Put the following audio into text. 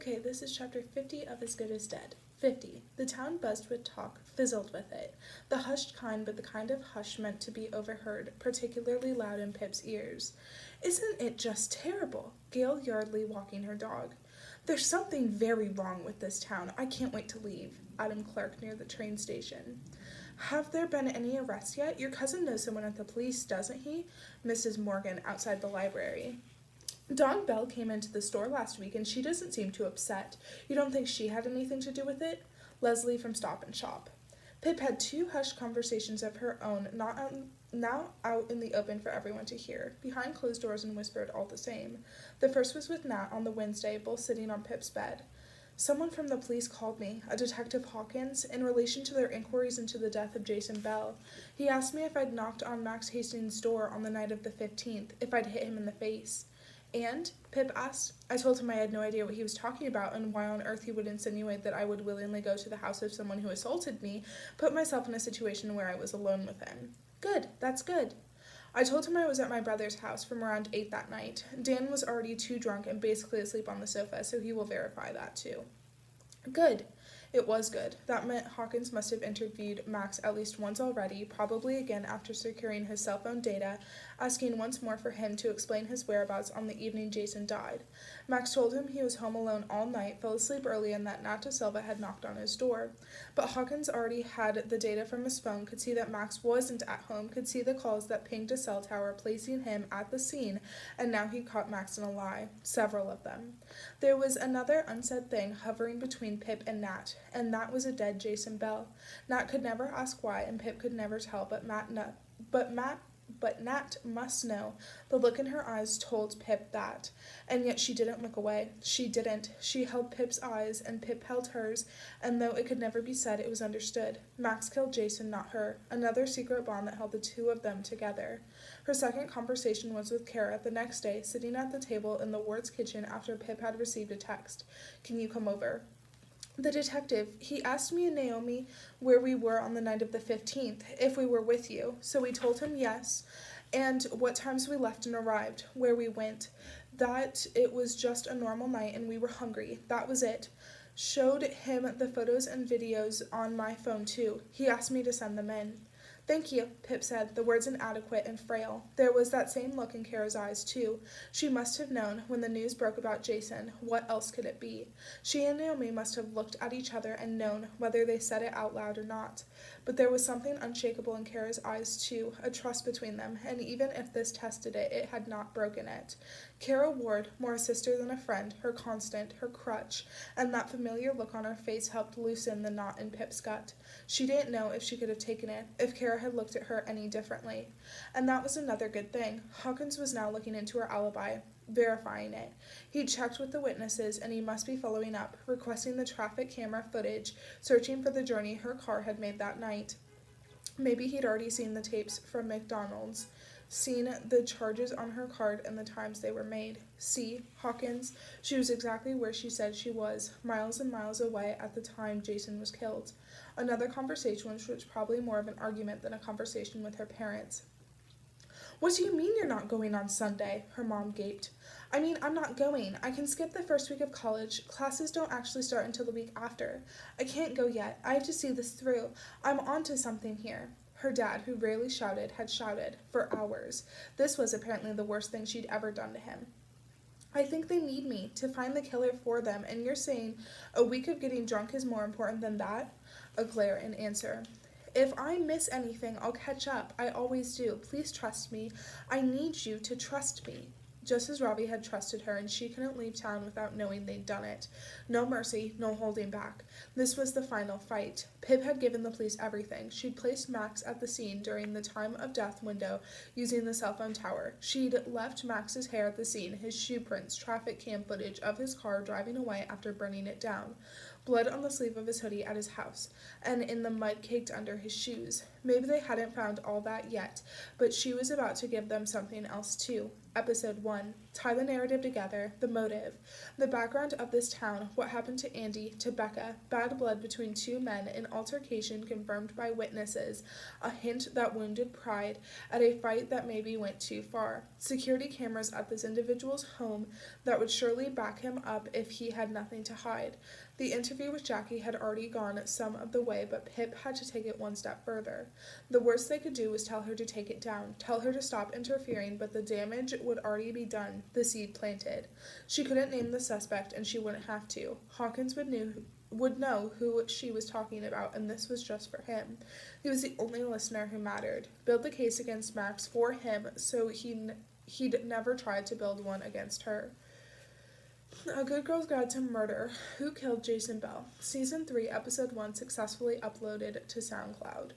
Okay, this is chapter 50 of As Good as Dead. 50. The town buzzed with talk, fizzled with it. The hushed kind, but the kind of hush meant to be overheard, particularly loud in Pip's ears. Isn't it just terrible? Gail Yardley walking her dog. There's something very wrong with this town. I can't wait to leave. Adam Clark near the train station. Have there been any arrests yet? Your cousin knows someone at the police, doesn't he? Mrs. Morgan outside the library. Dawn Bell came into the store last week and she doesn't seem too upset. You don't think she had anything to do with it? Leslie from Stop and Shop. Pip had two hushed conversations of her own, now out in the open for everyone to hear, behind closed doors and whispered all the same. The first was with Nat on the Wednesday, both sitting on Pip's bed. Someone from the police called me, a Detective Hawkins, in relation to their inquiries into the death of Jason Bell. He asked me if I'd knocked on Max Hastings' door on the night of the 15th, if I'd hit him in the face. And? Pip asked. I told him I had no idea what he was talking about and why on earth he would insinuate that I would willingly go to the house of someone who assaulted me, put myself in a situation where I was alone with him. Good, that's good. I told him I was at my brother's house from around 8 that night. Dan was already too drunk and basically asleep on the sofa, so he will verify that too. Good. It was good. That meant Hawkins must have interviewed Max at least once already, probably again after securing his cell phone data, asking once more for him to explain his whereabouts on the evening Jason died. Max told him he was home alone all night, fell asleep early, and that Nat DeSilva had knocked on his door. But Hawkins already had the data from his phone, could see that Max wasn't at home, could see the calls that pinged a cell tower, placing him at the scene, and now he caught Max in a lie. Several of them. There was another unsaid thing hovering between Pip and Nat, and that was a dead Jason Bell. Nat could never ask why, and Pip could never tell, but Nat must know. The look in her eyes told Pip that. And yet she didn't look away. She didn't. She held Pip's eyes, and Pip held hers, and though it could never be said, it was understood. Max killed Jason, not her. Another secret bond that held the two of them together. Her second conversation was with Kara the next day, sitting at the table in the ward's kitchen after Pip had received a text. Can you come over? The detective, he asked me and Naomi where we were on the night of the 15th, if we were with you. So we told him yes, and what times we left and arrived, where we went, that it was just a normal night and we were hungry. That was it. Showed him the photos and videos on my phone too. He asked me to send them in. Thank you, Pip said, the words inadequate and frail. There was that same look in Kara's eyes, too. She must have known, when the news broke about Jason, what else could it be? She and Naomi must have looked at each other and known, whether they said it out loud or not. But there was something unshakable in Kara's eyes, too, a trust between them, and even if this tested it, it had not broken it. Kara Ward, more a sister than a friend, her constant, her crutch, and that familiar look on her face helped loosen the knot in Pip's gut. She didn't know if she could have taken it, if Kara had looked at her any differently. And that was another good thing. Hawkins was now looking into her alibi, verifying it. He'd checked with the witnesses, and he must be following up, requesting the traffic camera footage, searching for the journey her car had made that night. Maybe he'd already seen the tapes from McDonald's, seen the charges on her card and the times they were made. See, Hawkins, she was exactly where she said she was, miles and miles away at the time Jason was killed. Another conversation which was probably more of an argument than a conversation with her parents. What do you mean you're not going on Sunday? Her mom gaped. I mean, I'm not going. I can skip the first week of college. Classes don't actually start until the week after. I can't go yet. I have to see this through. I'm onto something here. Her dad, who rarely shouted, had shouted for hours. This was apparently the worst thing she'd ever done to him. I think they need me to find the killer for them, and you're saying a week of getting drunk is more important than that? A glare in answer. If I miss anything, I'll catch up. I always do. Please trust me. I need you to trust me. Just as Robbie had trusted her, and she couldn't leave town without knowing they'd done it. No mercy, no holding back. This was the final fight. Pip had given the police everything. She'd placed Max at the scene during the time of death window using the cell phone tower. She'd left Max's hair at the scene, his shoe prints, traffic cam footage of his car driving away after burning it down. Blood on the sleeve of his hoodie at his house, and in the mud caked under his shoes. Maybe they hadn't found all that yet, but she was about to give them something else too. Episode 1. Tie the narrative together. The motive. The background of this town. What happened to Andy, to Becca. Bad blood between two men. An altercation confirmed by witnesses. A hint that wounded pride. At a fight that maybe went too far. Security cameras at this individual's home that would surely back him up if he had nothing to hide. The interview with Jackie had already gone some of the way, but Pip had to take it one step further. The worst they could do was tell her to take it down, tell her to stop interfering, but the damage would already be done, the seed planted. She couldn't name the suspect, and she wouldn't have to. Hawkins would know who she was talking about, and this was just for him. He was the only listener who mattered. Build the case against Max for him, so he'd never tried to build one against her. A Good Girl's Guide to Murder. Who Killed Jason Bell? Season 3, Episode 1 successfully uploaded to SoundCloud.